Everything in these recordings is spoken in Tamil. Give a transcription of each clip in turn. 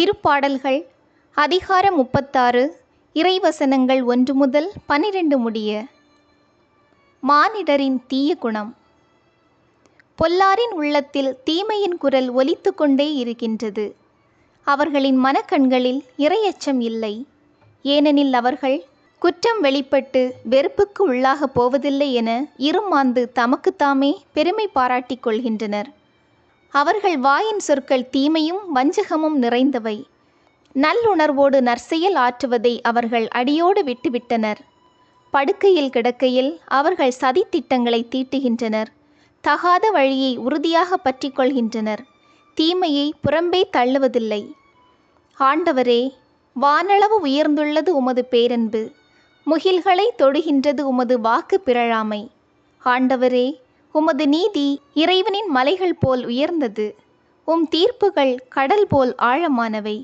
திருப்பாடல்கள் அதிகாரம் 36 இறைவசனங்கள் 1 முதல் 12 முடிய. மானிடரின் தீய குணம். பொல்லாரின் உள்ளத்தில் தீமையின் குரல் ஒலித்து கொண்டே இருக்கின்றது. அவர்களின் மனக்கண்களில் இறையச்சம் இல்லை. ஏனெனில் அவர்கள் குற்றம் வெளிப்பட்டு வெறுப்புக்கு உள்ளாகப் போவதில்லை என இருமாந்து தமக்குத்தாமே பெருமை பாராட்டிக் கொள்கின்றனர். அவர்கள் வாயின் சொற்கள் தீமையும் வஞ்சகமும் நிறைந்தவை. நல்லுணர்வோடு நற்செயல் ஆற்றுவதை அவர்கள் அடியோடு விட்டுவிட்டனர். படுக்கையில் கிடக்கையில் அவர்கள் சதித்திட்டங்களை தீட்டுகின்றனர். தகாத வழியை உறுதியாக பற்றி கொள்கின்றனர். தீமையை புறம்பே தள்ளுவதில்லை. ஆண்டவரே, வானளவு உயர்ந்துள்ளது உமது பேரன்பு. முகில்களை தொடுகின்றது உமது வாக்கு பிறழாமை. ஆண்டவரே, உமது நீதி இறைவனின் மலைகள் போல் உயர்ந்தது. உம் தீர்ப்புகள் கடல் போல் ஆழமானவை.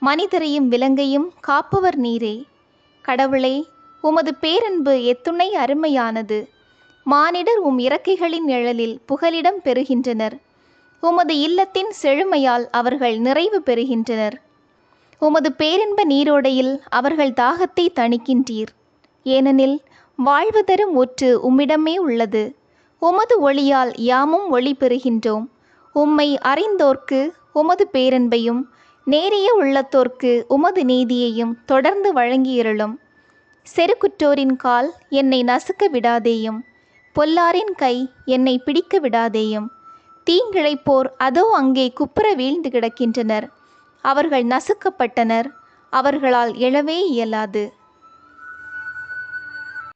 மனிதரையும் விலங்கையும் காப்பவர் நீரே. கடவுளே, உமது பேரன்பு எத்துணை அருமையானது. மானிடர் உம் இறக்கைகளின் நிழலில் புகலிடம் பெறுகின்றனர். உமது இல்லத்தின் செழுமையால் அவர்கள் நிறைவு பெறுகின்றனர். உமது பேரின்ப நீரோடையில் அவர்கள் தாகத்தை தணிக்கின்றீர். ஏனெனில் வாழ்வு தரும் ஊற்று உம்மிடமே உள்ளது. உமது ஒளியால் யாமும் ஒளி பெறுகின்றோம். உம்மை அறிந்தோர்க்கு உமது பேரன்பையும் நேரிய உள்ளத்தோர்க்கு உமது நீதியையும் தொடர்ந்து வழங்கியிருளும். செருக்குற்றோரின் கால் என்னை நசுக்க விடாதேயும். பொல்லாரின் கை என்னை பிடிக்க விடாதேயும். தீங்கிழைப்போர் அதோ அங்கே குப்புற வீழ்ந்து கிடக்கின்றனர். அவர்கள் நசுக்கப்பட்டனர். அவர்களால் எழவே இயலாது.